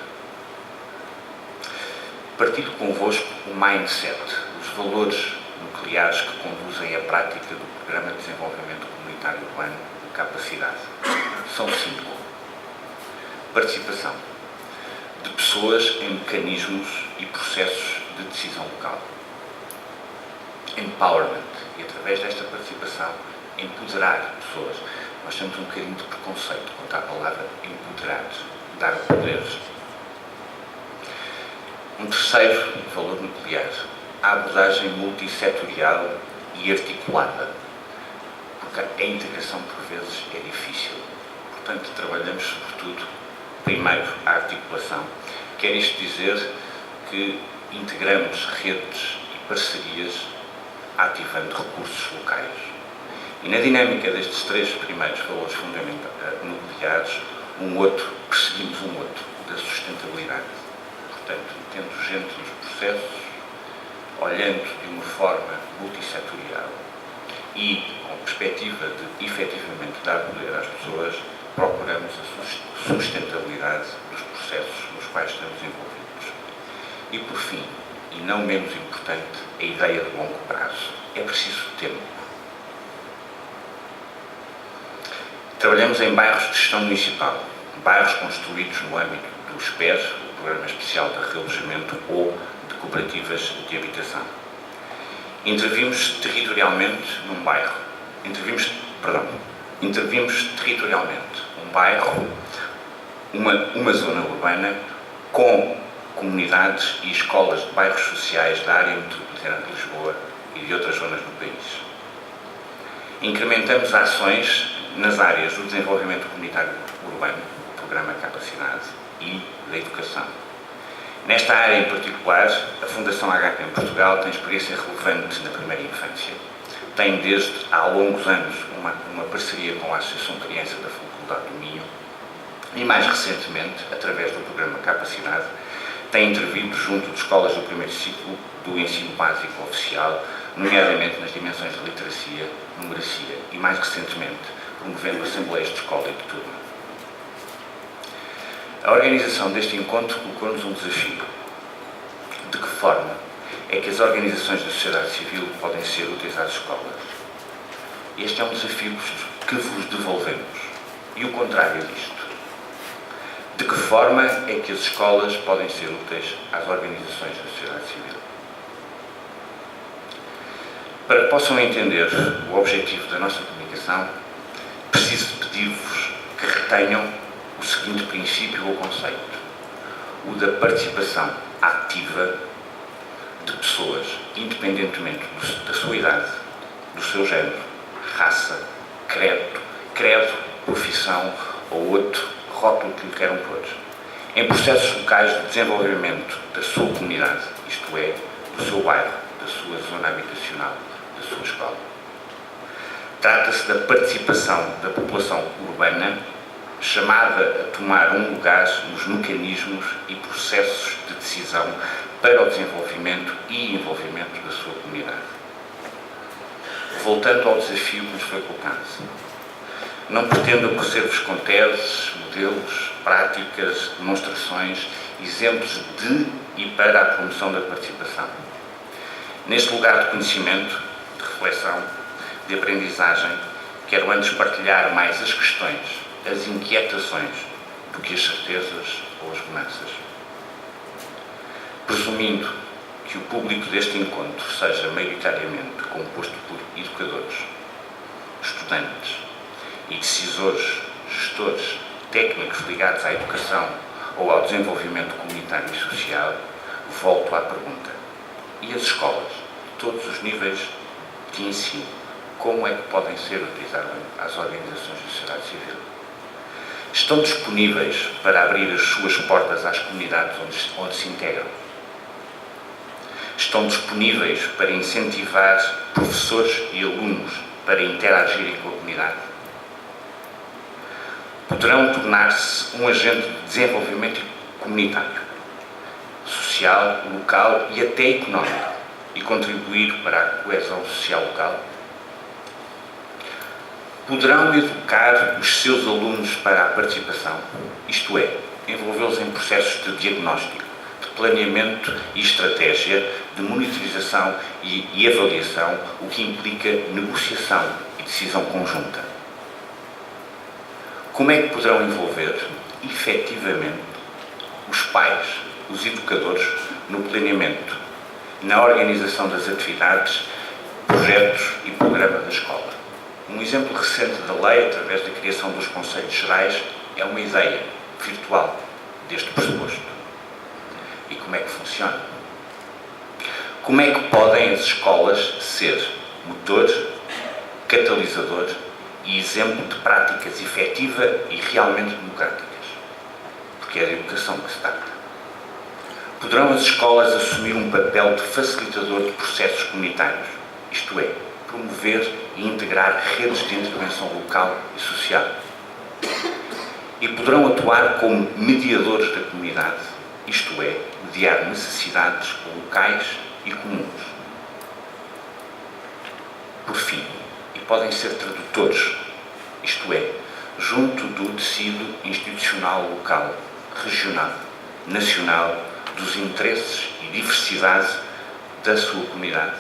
Partilho convosco o mindset, os valores nucleares que conduzem à prática do Programa de Desenvolvimento Comunitário Urbano de Capacidade. São 5. Participação de pessoas em mecanismos e processos de decisão local. Empowerment, e através desta participação, empoderar pessoas. Nós temos um bocadinho de preconceito quanto à palavra empoderar, dar poderes. Um terceiro valor nuclear, a abordagem multissetorial e articulada, porque a integração por vezes é difícil. Portanto, trabalhamos sobretudo, primeiro, a articulação. Quer isto dizer que integramos redes e parcerias ativando recursos locais. E na dinâmica destes 3 primeiros valores nucleares, perseguimos um outro, da sustentabilidade. Portanto, tendo gente nos processos, olhando de uma forma multissetorial e com perspectiva de efetivamente dar poder às pessoas, procuramos a sustentabilidade dos processos nos quais estamos envolvidos. E por fim, e não menos importante, a ideia de longo prazo. É preciso tempo. Trabalhamos em bairros de gestão municipal, bairros construídos no âmbito do SPER, o Programa Especial de Realojamento, ou de cooperativas de habitação. Intervimos territorialmente num bairro. Intervimos territorialmente um bairro, uma zona urbana com comunidades e escolas de bairros sociais da área metropolitana de Lisboa e de outras zonas do país. Incrementamos ações nas áreas do desenvolvimento comunitário urbano, o Programa Capacidade, e da educação. Nesta área em particular, a Fundação HK em Portugal tem experiência relevante na primeira infância. Tem desde há longos anos uma parceria com a Associação de Crianças da Faculdade do Minho e, mais recentemente, através do Programa Capacidade, tem intervido junto de escolas do primeiro ciclo do ensino básico oficial, nomeadamente nas dimensões de literacia, numeracia e, mais recentemente, promovendo assembleias de escola e de turma. A organização deste encontro colocou-nos um desafio. De que forma é que as organizações da sociedade civil podem ser úteis às escolas? Este é um desafio que vos devolvemos. E o contrário disto. De que forma é que as escolas podem ser úteis às organizações da sociedade civil? Para que possam entender o objetivo da nossa comunicação, preciso pedir-vos que retenham o seguinte princípio ou conceito: o da participação ativa de pessoas, independentemente da sua idade, do seu género, raça, credo, profissão ou outro rótulo que lhe queiram pôr, em processos locais de desenvolvimento da sua comunidade, isto é, do seu bairro, da sua zona habitacional, da sua escola. Trata-se da participação da população urbana chamada a tomar um lugar nos mecanismos e processos de decisão para o desenvolvimento e envolvimento da sua comunidade. Voltando ao desafio que nos foi colocado, não pretendo aparecer-vos com teses, modelos, práticas, demonstrações, exemplos de e para a promoção da participação. Neste lugar de conhecimento, de reflexão, de aprendizagem, quero antes partilhar mais as questões, as inquietações, do que as certezas ou as bonanças. Presumindo que o público deste encontro seja maioritariamente composto por educadores, estudantes e decisores, gestores, técnicos ligados à educação ou ao desenvolvimento comunitário e social, volto à pergunta: e as escolas, de todos os níveis de ensino, como é que podem ser utilizadas às organizações da sociedade civil? Estão disponíveis para abrir as suas portas às comunidades onde se integram? Estão disponíveis para incentivar professores e alunos para interagirem com a comunidade? Poderão tornar-se um agente de desenvolvimento comunitário, social, local e até económico e contribuir para a coesão social local? Poderão educar os seus alunos para a participação, isto é, envolvê-los em processos de diagnóstico, de planeamento e estratégia, de monitorização e avaliação, o que implica negociação e decisão conjunta. Como é que poderão envolver, efetivamente, os pais, os educadores, no planeamento, na organização das atividades, projetos e programa da escola? Um exemplo recente da lei, através da criação dos Conselhos Gerais, é uma ideia virtual deste pressuposto. E como é que funciona? Como é que podem as escolas ser motor, catalisador e exemplo de práticas efetiva e realmente democráticas? Porque é de educação que se trata. Poderão as escolas assumir um papel de facilitador de processos comunitários, isto é, promover e integrar redes de intervenção local e social. E poderão atuar como mediadores da comunidade, isto é, mediar necessidades locais e comuns. Por fim, e podem ser tradutores, isto é, junto do tecido institucional local, regional, nacional, dos interesses e diversidade da sua comunidade.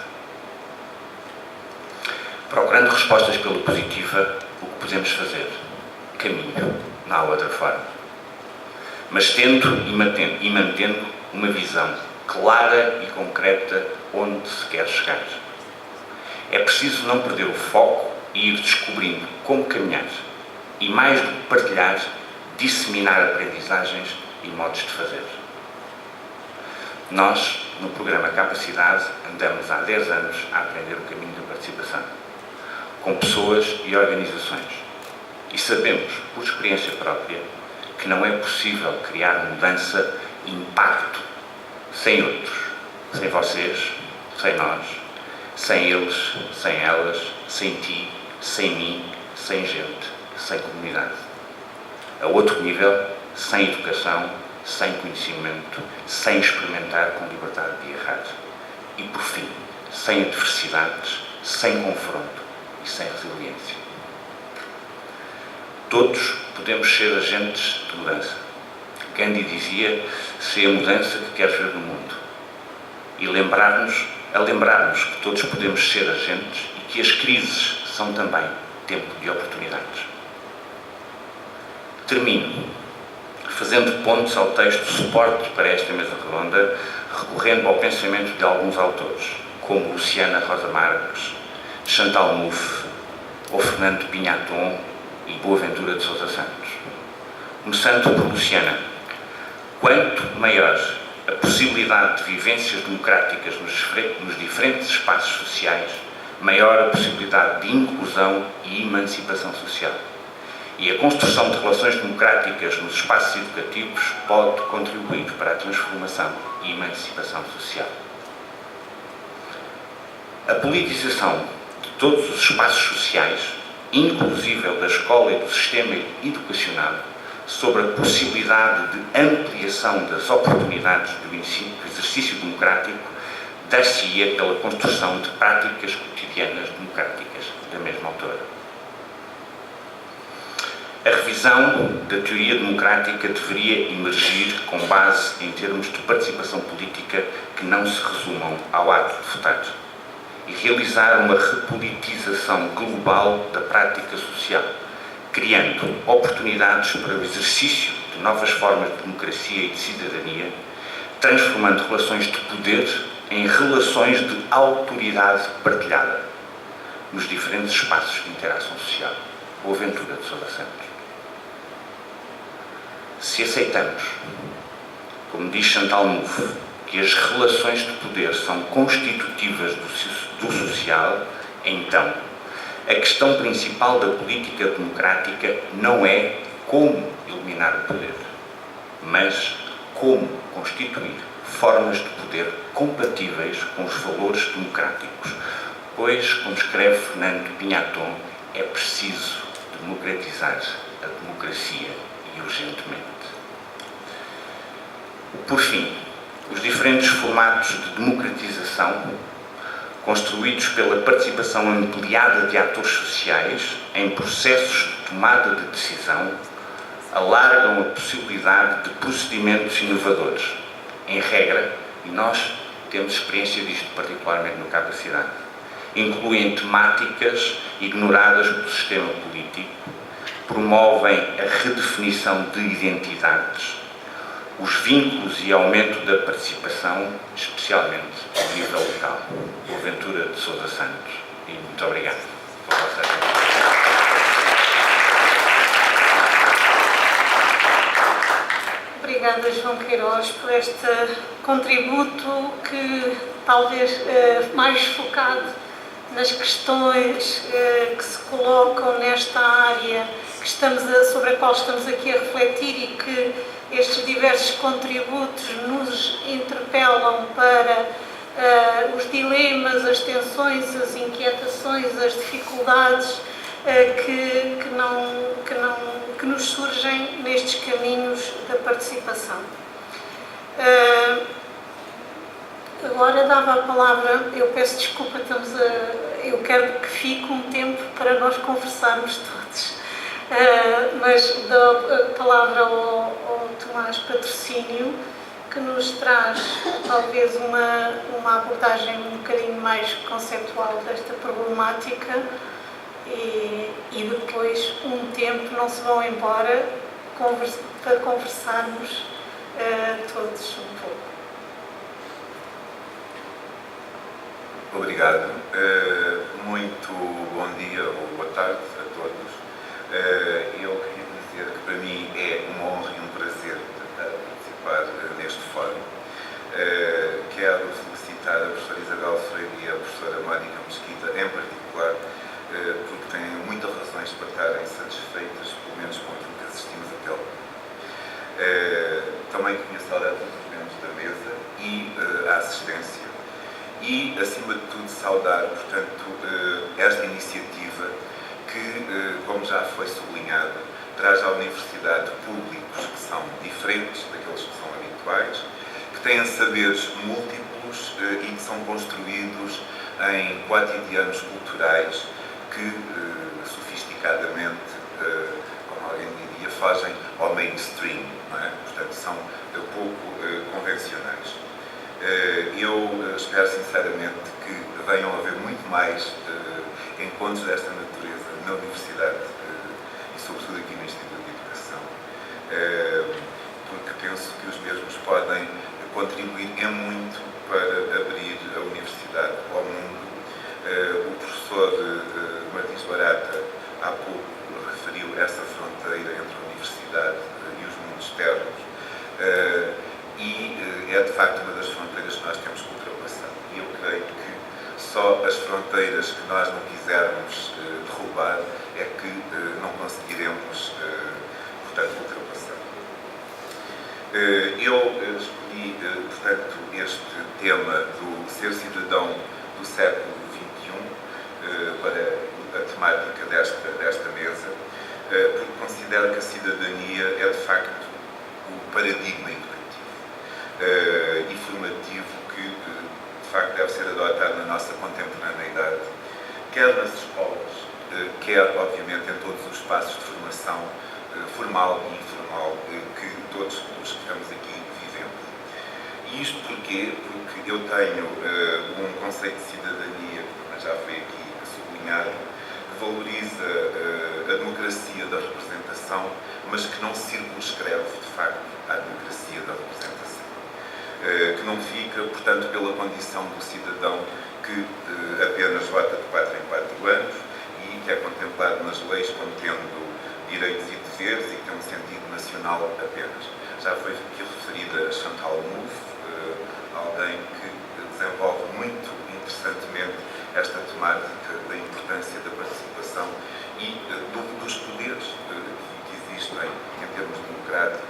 Procurando respostas pela positiva, o que podemos fazer? Caminho, não há outra forma. Mas tendo e mantendo uma visão clara e concreta onde se quer chegar. É preciso não perder o foco e ir descobrindo como caminhar e, mais do que partilhar, disseminar aprendizagens e modos de fazer. Nós, no programa Capacidade, andamos há 10 anos a aprender o caminho da participação, com pessoas e organizações. E sabemos, por experiência própria, que não é possível criar mudança e impacto sem outros, sem vocês, sem nós, sem eles, sem elas, sem ti, sem mim, sem gente, sem comunidade. A outro nível, sem educação, sem conhecimento, sem experimentar com liberdade de errar. E, por fim, sem adversidades, sem confronto e sem resiliência. Todos podemos ser agentes de mudança. Gandhi dizia: "Se é a mudança que queres ver no mundo." E lembrarmos que todos podemos ser agentes e que as crises são também tempo de oportunidades. Termino fazendo pontos ao texto de suporte para esta mesa redonda, recorrendo ao pensamento de alguns autores, como Luciana Rosa Marques, Chantal Mouffe ou Fernando Pinhaton e Boaventura de Sousa Santos. Começando por Luciana: quanto maior a possibilidade de vivências democráticas nos diferentes espaços sociais, maior a possibilidade de inclusão e emancipação social. E a construção de relações democráticas nos espaços educativos pode contribuir para a transformação e emancipação social. A politização de todos os espaços sociais, inclusive da escola e do sistema educacional, sobre a possibilidade de ampliação das oportunidades do ensino, do exercício democrático, dar-se-ia pela construção de práticas cotidianas democráticas da mesma autora. A revisão da teoria democrática deveria emergir com base em termos de participação política que não se resumam ao ato de votar e realizar uma repolitização global da prática social, criando oportunidades para o exercício de novas formas de democracia e de cidadania, transformando relações de poder em relações de autoridade partilhada nos diferentes espaços de interação social. Boaventura de Sousa Santos. Se aceitamos, como diz Chantal Mouffe, que as relações de poder são constitutivas do social, então a questão principal da política democrática não é como eliminar o poder, mas como constituir formas de poder compatíveis com os valores democráticos, pois, como escreve Fernando Pinhaton, é preciso democratizar a democracia e urgentemente. Por fim, os diferentes formatos de democratização, construídos pela participação ampliada de atores sociais em processos de tomada de decisão, alargam a possibilidade de procedimentos inovadores. Em regra, e nós temos experiência disto particularmente no Capacidade, incluem temáticas ignoradas do sistema político, promovem a redefinição de identidades, os vínculos e aumento da participação, especialmente ao nível local. Boaventura de Sousa Santos. E muito obrigado por vossa atenção. Obrigada, João Queiroz, por este contributo que talvez mais focado nas questões que se colocam nesta área sobre a qual estamos aqui a refletir e que estes diversos contributos nos interpelam para os dilemas, as tensões, as inquietações, as dificuldades que nos surgem nestes caminhos da participação. Agora dava a palavra, eu peço desculpa, eu quero que fique um tempo para nós conversarmos todos. Mas dou a palavra ao Tomás Patrocínio, que nos traz talvez uma abordagem um bocadinho mais conceptual desta problemática e depois um tempo, não se vão embora, para conversarmos todos um pouco. Obrigado. Muito bom dia ou boa tarde a todos. Eu queria dizer que para mim é uma honra e um prazer participar neste fórum. Quero felicitar a professora Isabel Freire e a professora Mónica Mesquita, em particular, porque têm muitas razões para estarem satisfeitas, pelo menos com aquilo que assistimos até lá. Também queria saudar todos os membros da mesa e a assistência. E, acima de tudo, saudar, portanto, esta iniciativa que, como já foi sublinhado, traz à Universidade públicos que são diferentes daqueles que são habituais, que têm saberes múltiplos e que são construídos em cotidianos culturais que, sofisticadamente, como alguém diria, fogem ao mainstream, não é? Portanto, são pouco convencionais. Eu espero sinceramente que venham a haver muito mais encontros desta natureza na Universidade e sobretudo aqui no Instituto de Educação, porque penso que os mesmos podem contribuir em muito para abrir a Universidade ao mundo. O professor Martins Barata há pouco referiu essa fronteira entre a Universidade e os mundos externos. E é de facto uma das fronteiras que nós temos que ultrapassar. E eu creio que só as fronteiras que nós não quisermos derrubar é que não conseguiremos, portanto, ultrapassar. Eu escolhi, portanto, este tema do ser cidadão do século XXI para a temática desta mesa, porque considero que a cidadania é de facto o paradigma e formativo que, de facto, deve ser adotado na nossa contemporaneidade, quer nas escolas, quer, obviamente, em todos os espaços de formação, formal e informal, que todos os que estamos aqui vivemos. E isto porquê? Porque eu tenho um conceito de cidadania, que já foi aqui sublinhado, que valoriza a democracia da representação, mas que não circunscreve, de facto, à democracia da representação. Que não fica, portanto, pela condição do cidadão que apenas vota de 4 em 4 anos e que é contemplado nas leis como tendo direitos e deveres e que tem um sentido nacional apenas. Já foi aqui referida a Chantal Mouffe, alguém que desenvolve muito interessantemente esta temática da importância da participação e dos poderes que existem em termos democráticos,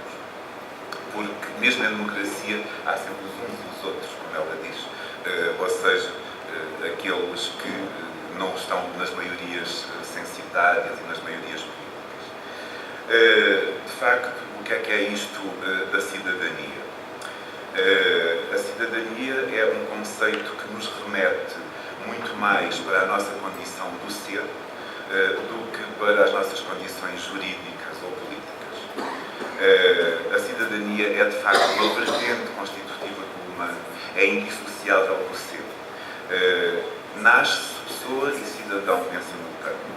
porque mesmo na democracia há sempre os uns e os outros, como ela diz, ou seja, aqueles que não estão nas maiorias censitárias e nas maiorias políticas. De facto, o que é isto da cidadania? A cidadania é um conceito que nos remete muito mais para a nossa condição do ser do que para as nossas condições jurídicas ou políticas. A cidadania é, de facto, uma vertente constitutiva do humano, é indissociável do ser. Nasce pessoa e cidadão em simultâneo.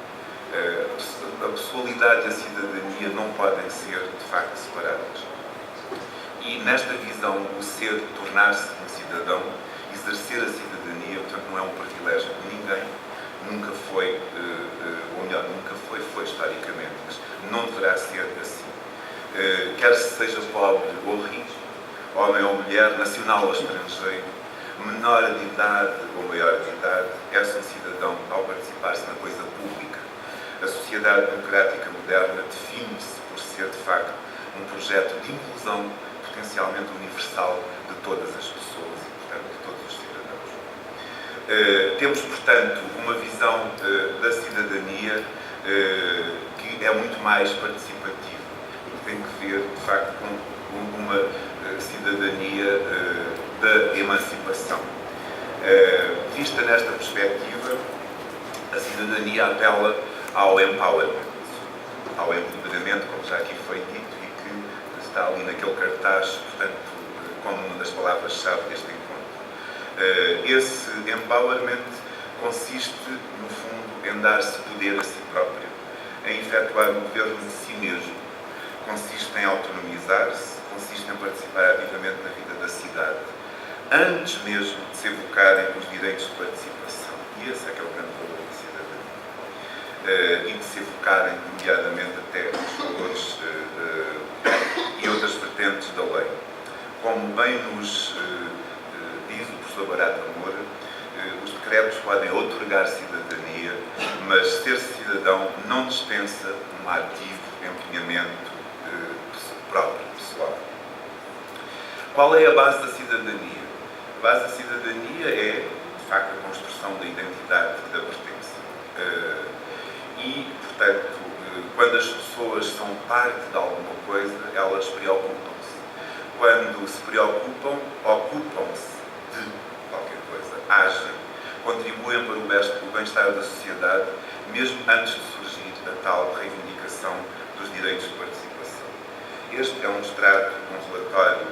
A pessoalidade e a cidadania não podem ser, de facto, separadas. E nesta visão, o ser tornar-se um cidadão, exercer a cidadania, portanto, não é um privilégio de ninguém, nunca foi, ou melhor, nunca foi historicamente, mas não deverá ser assim. Quer se seja pobre ou rico, homem ou mulher, nacional ou estrangeiro, menor de idade ou maior de idade, é-se um cidadão ao participar-se na coisa pública. A sociedade democrática moderna define-se por ser, de facto, um projeto de inclusão potencialmente universal de todas as pessoas e, portanto, de todos os cidadãos. Temos, portanto, uma visão da cidadania que é muito mais participativa e que tem que ver, de facto, com uma cidadania da emancipação. Vista nesta perspectiva, A cidadania apela ao empowerment, ao empoderamento, como já aqui foi dito, e que está ali naquele cartaz, portanto, como uma das palavras-chave deste encontro. Esse empowerment consiste, no fundo, em dar-se poder a si próprio, em efetuar o governo de si mesmo, consiste em autonomizar-se, consiste em participar ativamente na vida da cidade, antes mesmo de se evocarem os direitos de participação. E esse é que é o grande valor da cidadania. E de se evocarem, nomeadamente, até os valores e outras vertentes da lei. Como bem nos diz o professor Barato Moura, os decretos podem outorgar cidadania, mas ser cidadão não dispensa um ativo empenhamento próprio, pessoal. Qual é a base da cidadania? A base da cidadania é, de facto, a construção da identidade e da pertença. E, portanto, quando as pessoas são parte de alguma coisa, elas preocupam-se. Quando se preocupam, ocupam-se de qualquer coisa, agem, contribuem para o bem-estar da sociedade, mesmo antes de surgir a tal reivindicação dos direitos de participação. Este é um extrato de um relatório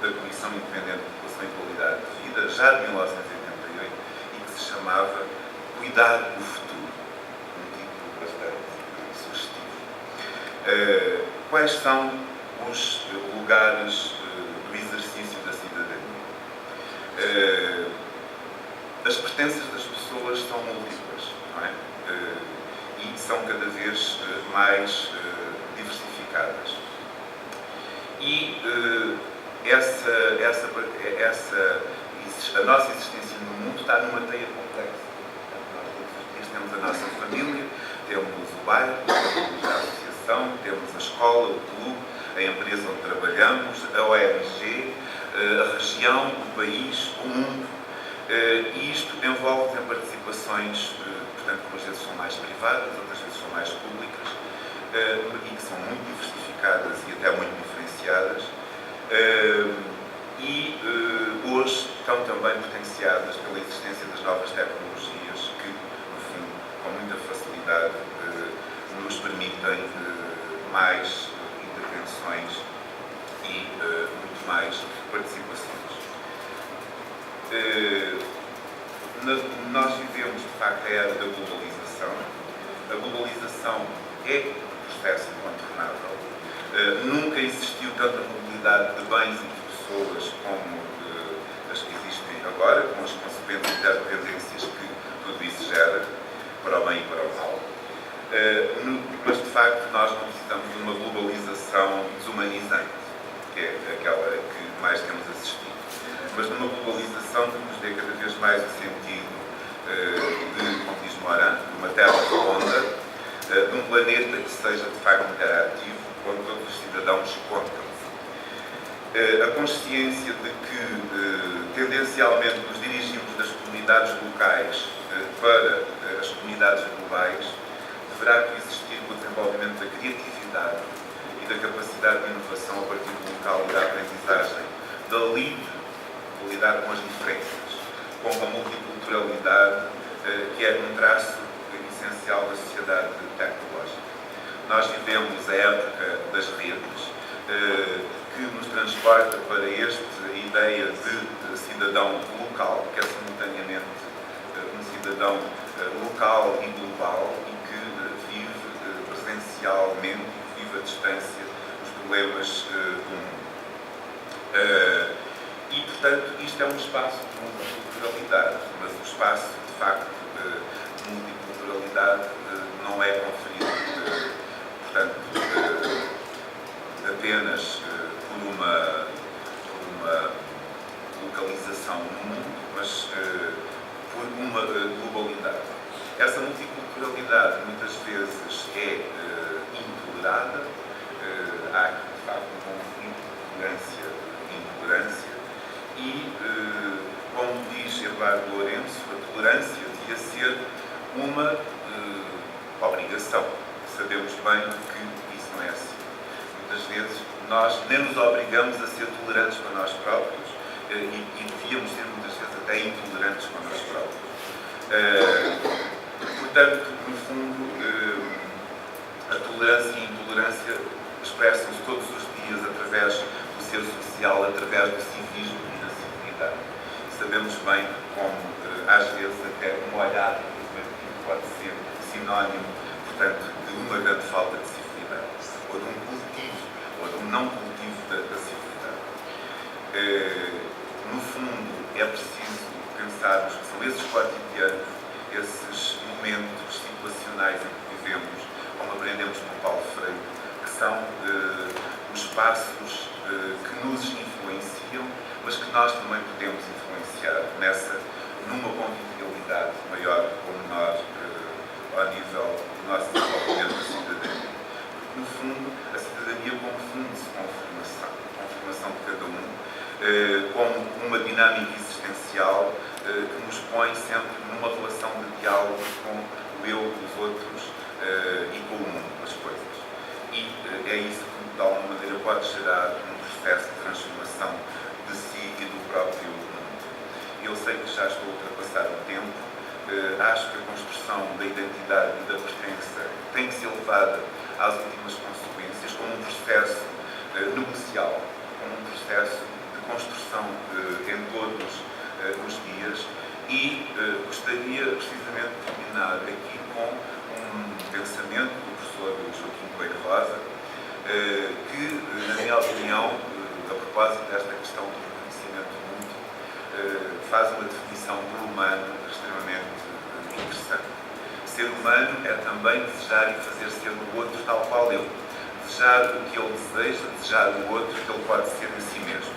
da Comissão Independente de População e Qualidade de Vida, já de 1988, e que se chamava Cuidar do Futuro, um título bastante sugestivo. Quais são os lugares do exercício da cidadania? As pertenças das pessoas são múltiplas, não é? E são cada vez mais diversificadas. E a nossa existência no mundo está numa teia complexa. Nós temos a nossa família, temos o bairro, temos a associação, temos a escola, o clube, a empresa onde trabalhamos, a ONG, a região, o país, o mundo. E isto envolve em participações, portanto, umas vezes são mais privadas, outras vezes são mais públicas, e que são muito diversificadas e até muito diferenciadas. E hoje estão também potenciadas pela existência das novas tecnologias que, no fundo, com muita facilidade, nos permitem mais intervenções e muito mais participações. Nós vivemos, de facto, a era da globalização. A globalização é um processo incontornável. Nunca existiu tanta mobilidade de bens e de pessoas como as que existem agora, com as consequentes interdependências que tudo isso gera, para o bem e para o mal. Mas, de facto, nós não precisamos de uma globalização desumanizante, que é aquela que mais temos assistido. Mas numa globalização que nos dê cada vez mais o sentido de, como diz Morin, de uma terra redonda, de um planeta que seja, de facto, interativo, onde todos os cidadãos contam. A consciência de que, tendencialmente, nos dirigimos das comunidades locais para as comunidades globais, deverá coexistir com o desenvolvimento da criatividade e da capacidade de inovação a partir do local da aprendizagem, da lidar com as diferenças, com a multiculturalidade, que é um traço essencial da sociedade tecnológica. Nós vivemos a época das redes, que nos transporta para esta ideia de cidadão local, que é simultaneamente um cidadão local e global e que vive presencialmente, vive à distância os problemas do mundo. E, portanto, isto é um espaço de multiculturalidade, mas o espaço, de facto, de multiculturalidade não é conferido, portanto, apenas por uma localização no mundo, mas por uma globalidade. Essa multiculturalidade, muitas vezes, é intolerada. Há, de facto, um conflito de tolerância e intolerância. E, como diz Eduardo Lourenço, a tolerância devia ser uma obrigação. Sabemos bem que isso não é assim. Muitas vezes nós nem nos obrigamos a ser tolerantes com nós próprios e devíamos ser muitas vezes até intolerantes com nós próprios. portanto, no fundo, a tolerância e a intolerância expressam-se todos os dias através do ser social, através do civismo e da civilidade. Sabemos bem como, às vezes, até um olhar pode ser sinónimo, portanto, de uma grande falta de civilidade, ou de um cultivo, ou de um não cultivo da civilidade. No fundo, é preciso pensarmos que são esses cotidianos, esses momentos situacionais em que vivemos, como aprendemos com Paulo Freire, que são os espaços que nos influenciam, mas que nós também podemos influenciar numa convivialidade maior ou menor ao nível do nosso desenvolvimento da cidadania. Porque, no fundo, a cidadania confunde-se com a formação de cada um, como uma dinâmica existencial que nos põe sempre numa relação de diálogo com o eu, os outros e com o mundo, as coisas. E é isso que, de alguma maneira, pode gerar um processo de transformação de si e do próprio mundo. Eu sei que já estou a ultrapassar o tempo. Acho que a construção da identidade e da pertença tem que ser levada às últimas consequências como um processo negocial, como um processo de construção em todos os dias. E gostaria precisamente de terminar aqui com um pensamento do professor Joaquim Coelho Rosa, que, na minha opinião, a propósito desta questão do reconhecimento mútuo, faz uma definição do humano extremamente interessante. Ser humano é também desejar e fazer ser o outro tal qual eu. Desejar o que ele deseja, desejar o outro que ele pode ser em si mesmo.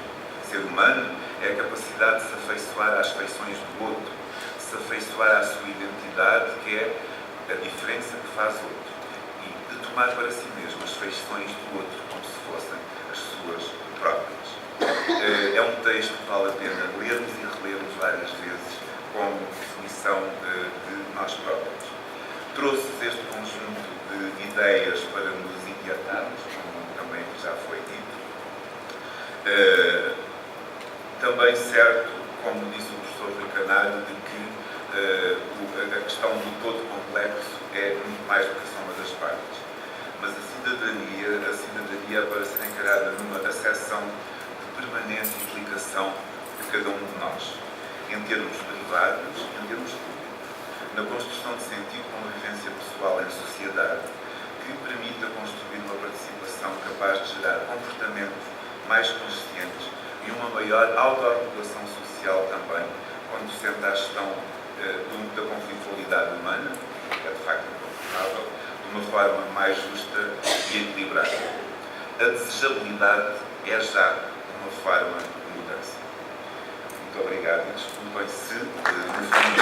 Ser humano é a capacidade de se afeiçoar às feições do outro, de se afeiçoar à sua identidade, que é a diferença que faz outro, e de tomar para si mesmo as feições do outro como se fossem as suas próprias. É um texto que vale a pena lermos e relermos várias vezes como definição de nós próprios. Trouxe este conjunto de ideias para nos inquietarmos, como também já foi dito. Também certo, como disse o professor Rui Canário, de que a questão do todo complexo é muito mais do que a soma das partes. Mas a cidadania é para ser encarada numa acessão de permanente implicação de cada um de nós, em termos privados e em termos públicos, na construção de sentido com uma vivência pessoal em sociedade que permita construir uma participação capaz de gerar comportamentos mais conscientes e uma maior autorregulação social também, quando se senta a gestão da conflitualidade humana, que é de facto incontornável, de uma forma mais justa e equilibrada. A desejabilidade é já uma forma de mudança. Muito obrigado e desculpem se, no fundo,